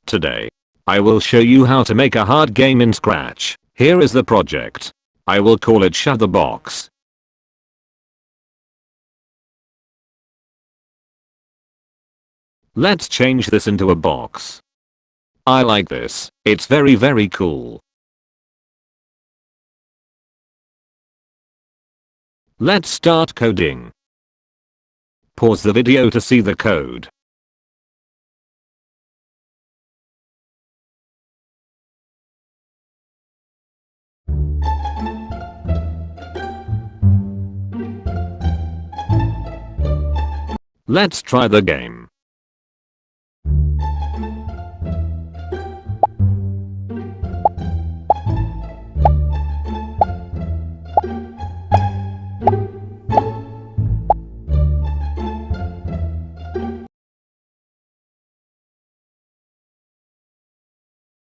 Today, I will show you how to make a hard game in Scratch. Here is the project. I will call it Shut the Box. Let's change this into a box. I like this, it's very cool. Let's start coding. Pause the video to see the code. Let's try the game.